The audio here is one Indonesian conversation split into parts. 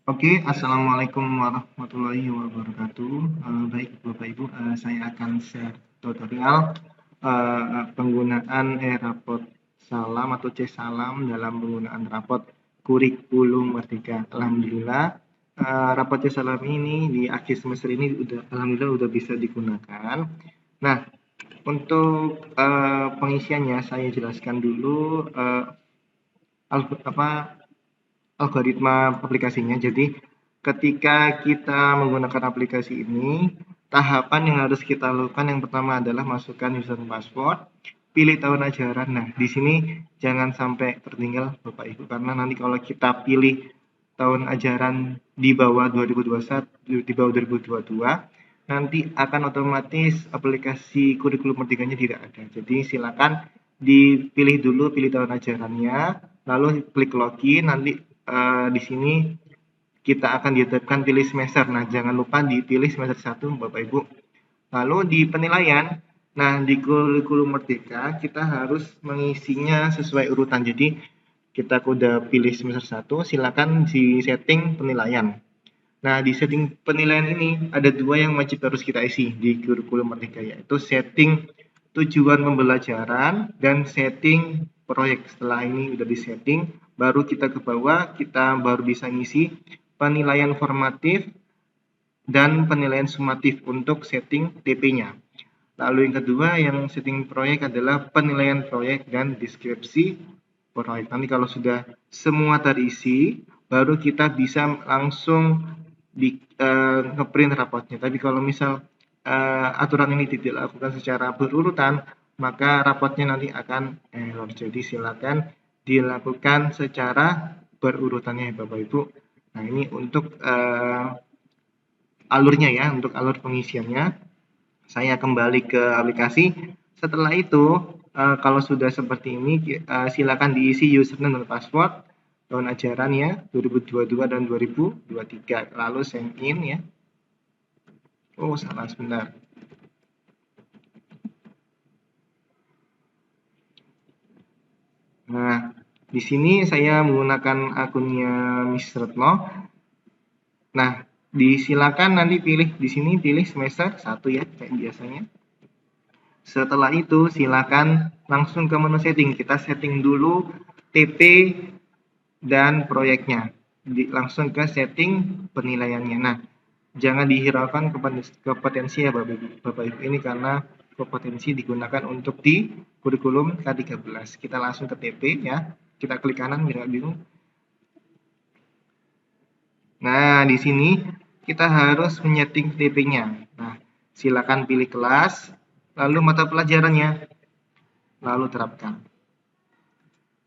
Oke, assalamualaikum warahmatullahi wabarakatuh. Baik, Bapak Ibu, saya akan share tutorial penggunaan rapot salam atau C salam dalam penggunaan rapot kurikulum Merdeka. Alhamdulillah, rapot C salam ini di akhir semester ini alhamdulillah udah bisa digunakan. Nah, untuk pengisiannya saya jelaskan dulu apa algoritma aplikasinya. Jadi, ketika kita menggunakan aplikasi ini, tahapan yang harus kita lakukan yang pertama adalah masukkan user password, pilih tahun ajaran. Nah, di sini jangan sampai tertinggal Bapak Ibu, karena nanti kalau kita pilih tahun ajaran di bawah 2021, di bawah 2022, nanti akan otomatis aplikasi kurikulum merdekanya tidak ada. Jadi silakan dipilih dulu, pilih tahun ajarannya, lalu klik login. Nanti di sini kita akan ditetapkan pilih semester. Nah, jangan lupa dipilih semester 1 Bapak Ibu. Lalu di penilaian, nah di kurikulum merdeka kita harus mengisinya sesuai urutan. Jadi kita udah pilih semester 1, silakan di setting penilaian. Nah, di setting penilaian ini ada dua yang wajib harus kita isi di kurikulum merdeka, yaitu setting tujuan pembelajaran dan setting proyek. Setelah ini udah di setting, baru kita ke bawah, kita baru bisa ngisi penilaian formatif dan penilaian sumatif untuk setting TP-nya. Lalu yang kedua, yang setting proyek adalah penilaian proyek dan deskripsi proyek. Nanti kalau sudah semua terisi, baru kita bisa langsung di ngeprint rapotnya. Tapi kalau misal aturan ini tidak dilakukan secara berurutan, maka rapotnya nanti akan error. Jadi silakan dilakukan secara berurutannya Bapak Ibu. Nah, ini untuk alurnya ya, untuk alur pengisiannya. Saya kembali ke aplikasi. Setelah itu, kalau sudah seperti ini, silakan diisi username dan password tahun ajaran ya, 2022 dan 2023. Lalu sign in ya. Oh, salah sebentar. Nah, di sini saya menggunakan akunnya Miss Retno. Nah, disilakan nanti pilih di sini pilih semester 1 ya, kayak biasanya. Setelah itu silakan langsung ke menu setting. Kita setting dulu TP dan proyeknya. Langsung ke setting penilaiannya. Nah, jangan dihiraukan kompetensi ya Bapak Ibu ini karena kompetensi digunakan untuk di kurikulum K13. Kita langsung ke TP ya. Kita klik kanan biar nggak bingung. Nah, di sini kita harus menyeting TP-nya. Nah, silakan pilih kelas, lalu mata pelajarannya, lalu terapkan.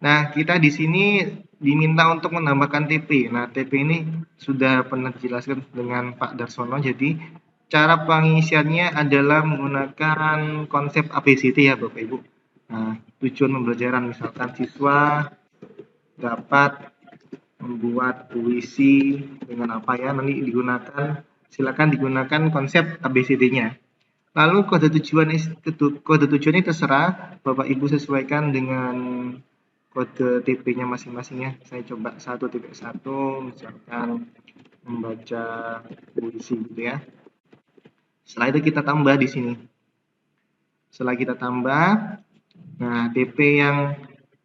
Nah, kita di sini diminta untuk menambahkan TP. Nah, TP ini sudah pernah dijelaskan dengan Pak Darsono. Jadi, cara pengisiannya adalah menggunakan konsep ABCD ya, Bapak Ibu. Nah, tujuan pembelajaran misalkan siswa dapat membuat puisi dengan apa ya, nanti digunakan, silakan digunakan konsep ABCD-nya. Lalu kode tujuan ini terserah Bapak Ibu sesuaikan dengan kode TP-nya masing-masing ya. Saya coba 1.1 misalkan membaca puisi gitu ya. Setelah itu kita tambah di sini. Setelah kita tambah, nah TP yang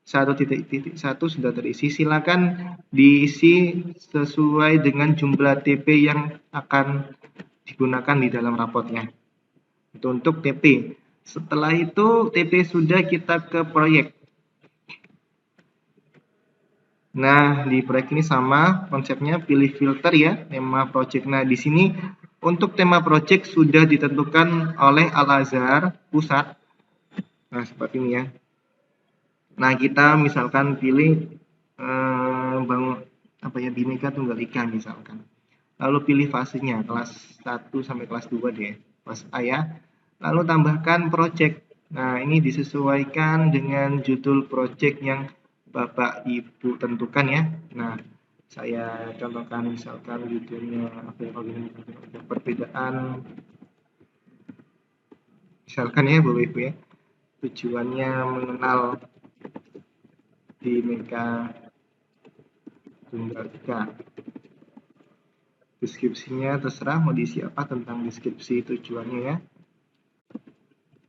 1.1 sudah terisi. Silakan diisi sesuai dengan jumlah TP yang akan digunakan di dalam rapotnya. Itu untuk TP. Setelah itu TP sudah, kita ke proyek. Nah, di proyek ini sama konsepnya, pilih filter ya, tema project. Nah, di sini untuk tema project sudah ditentukan oleh Al-Azhar Pusat. Nah, seperti ini ya. Nah, kita misalkan pilih bangun apa ya, Bhinneka Tunggal Ika misalkan. Lalu pilih fasenya kelas 1 sampai kelas 2 deh, kelas A ya. Lalu tambahkan project. Nah, ini disesuaikan dengan judul project yang Bapak Ibu tentukan ya. Nah, saya contohkan misalkan judulnya apa ya, perbedaan misalkan ya Bapak Ibu ya. Tujuannya mengenal Bhinneka Tunggal Ika. Deskripsinya terserah mau diisi apa tentang deskripsi tujuannya ya.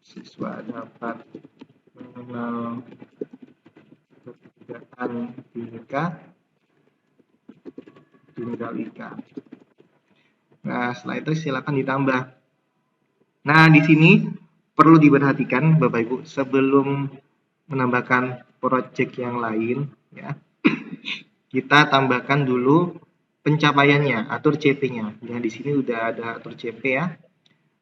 Siswa dapat mengenal perbedaan Bhinneka Tunggal Ika. Nah, setelah itu silakan ditambah. Nah, di sini perlu diperhatikan Bapak Ibu sebelum menambahkan project yang lain ya. Kita tambahkan dulu pencapaiannya, atur CP-nya. Nah, di sini udah ada atur CP ya.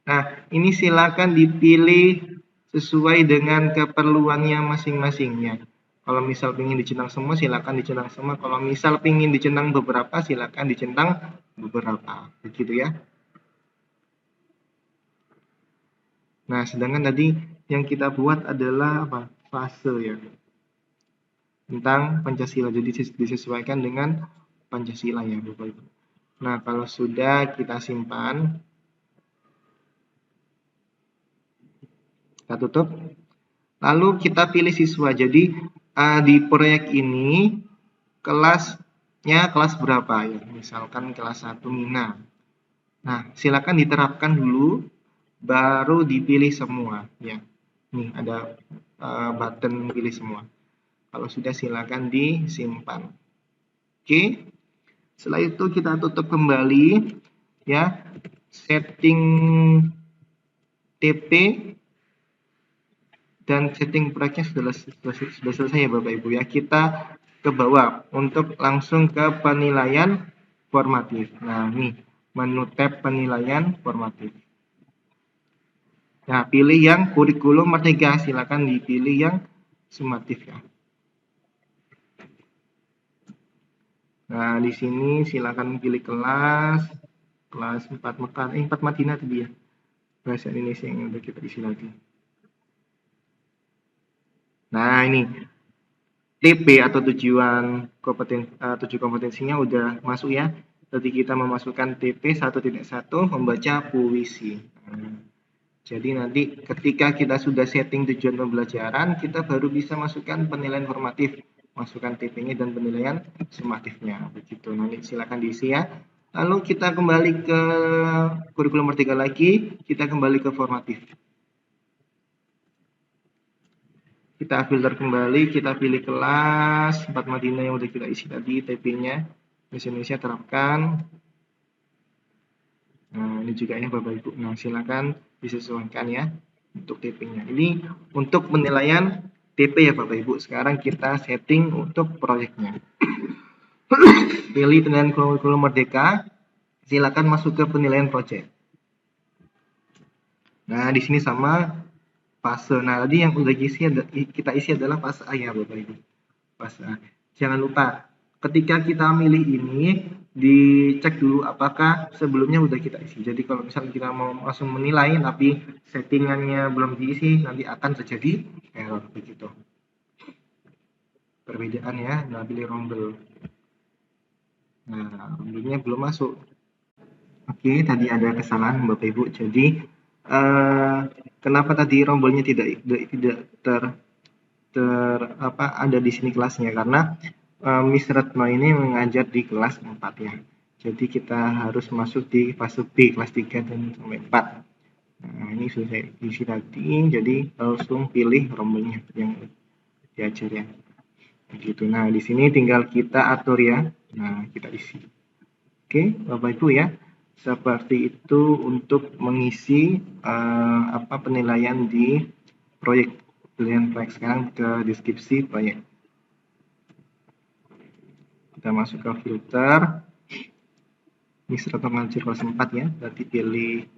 Nah, ini silakan dipilih sesuai dengan keperluannya masing-masingnya. Kalau misal ingin dicentang semua, silakan dicentang semua. Kalau misal ingin dicentang beberapa, silakan dicentang beberapa. Begitu ya. Nah, sedangkan tadi yang kita buat adalah apa? Fase ya. Tentang Pancasila. Jadi disesuaikan dengan Pancasila ya, Bapak Ibu. Nah, kalau sudah kita simpan, kita tutup. Lalu kita pilih siswa. Jadi di proyek ini kelasnya kelas berapa ya? Misalkan kelas 1 Mina. Nah, silakan diterapkan dulu baru dipilih semua ya. Nih ada button pilih semua. Kalau sudah silakan disimpan. Oke. Setelah itu kita tutup kembali ya. Setting TP dan setting proyeknya sudah selesai ya Bapak Ibu ya. Kita ke bawah untuk langsung ke penilaian formatif. Nah, nih menu tab penilaian formatif. Nah, pilih yang kurikulum merdeka, silakan dipilih yang sumatif ya. Nah, di sini silakan pilih kelas 4 Mekar, 4 Madinah tadi ya. Bahasa Indonesia yang udah kita isi lagi. Nah, ini TP atau tujuan kompetensinya udah masuk ya. Tadi kita memasukkan TP 1.1 membaca puisi. Nah, jadi nanti ketika kita sudah setting tujuan pembelajaran, kita baru bisa masukkan penilaian formatif, masukkan TP-nya dan penilaian sumatifnya. Begitu. Nanti silakan diisi ya. Lalu kita kembali ke kurikulum merdeka lagi, kita kembali ke formatif. Kita filter kembali, kita pilih kelas 4 Madinah yang udah kita isi tadi TP-nya. Bahasa Indonesia terapkan. Nah, ini juga ya Bapak Ibu. Nah, silakan disesuaikan ya untuk TP-nya. Ini untuk penilaian TP ya Bapak Ibu. Sekarang kita setting untuk proyeknya. Pilih penilaian kurikulum merdeka. Silakan masuk ke penilaian proyek. Nah, di sini sama fase. Nah, tadi yang udah kita isi adalah fase A ya Bapak Ibu. Fase A. Jangan lupa ketika kita milih ini dicek dulu apakah sebelumnya udah kita isi. Jadi kalau misalnya kita mau langsung menilai tapi settingannya belum diisi, nanti akan terjadi error begitu. Perbedaan ya. Nah, pilih rombel. Nah, rombelnya belum masuk. Oke, tadi ada kesalahan Bapak Ibu. Jadi kenapa tadi rombelnya tidak ada di sini kelasnya, karena Miss Retno ini mengajar di kelas 4 ya. Jadi kita harus masuk di fase B kelas 3 dan sampai 4. Nah, ini sudah saya isi tadi, jadi langsung pilih rombelnya yang diajar ya. Begitu. Nah, di sini tinggal kita atur ya. Nah, kita isi. Oke, Bapak Ibu ya. Seperti itu untuk mengisi penilaian di proyek. Penilaian proyek sekarang ke deskripsi proyek. Kita masuk ke filter. Miss Retno mengajar kelas 4 ya. Berarti pilih.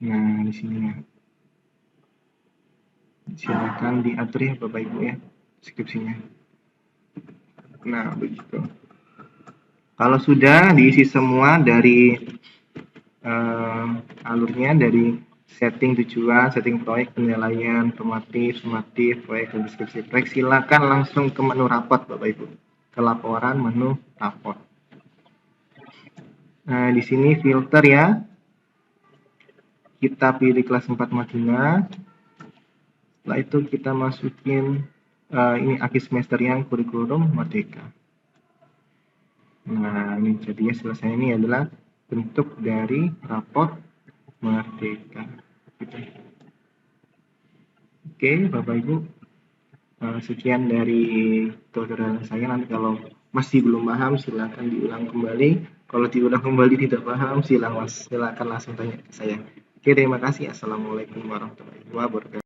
Nah, di sini ya. Silakan diatur ya Bapak Ibu ya deskripsinya. Nah, begitu. Kalau sudah diisi semua dari alurnya, dari setting tujuan, setting proyek, penilaian, formatif, sumatif, proyek, dan deskripsi proyek, silakan langsung ke menu raport Bapak Ibu. Ke laporan menu raport. Nah, di sini filter ya. Kita pilih kelas 4 Madinah. Setelah itu kita masukin ini akhir semester yang kurikulum merdeka. Nah, ini jadi selesai ini adalah bentuk dari raport merdeka. Gitu. Oke, Bapak Ibu, sekian dari tutorial saya. Nanti kalau masih belum paham, silakan diulang kembali. Kalau diulang kembali tidak paham, silakan langsung tanya ke saya. Oke, terima kasih. Assalamualaikum warahmatullahi wabarakatuh.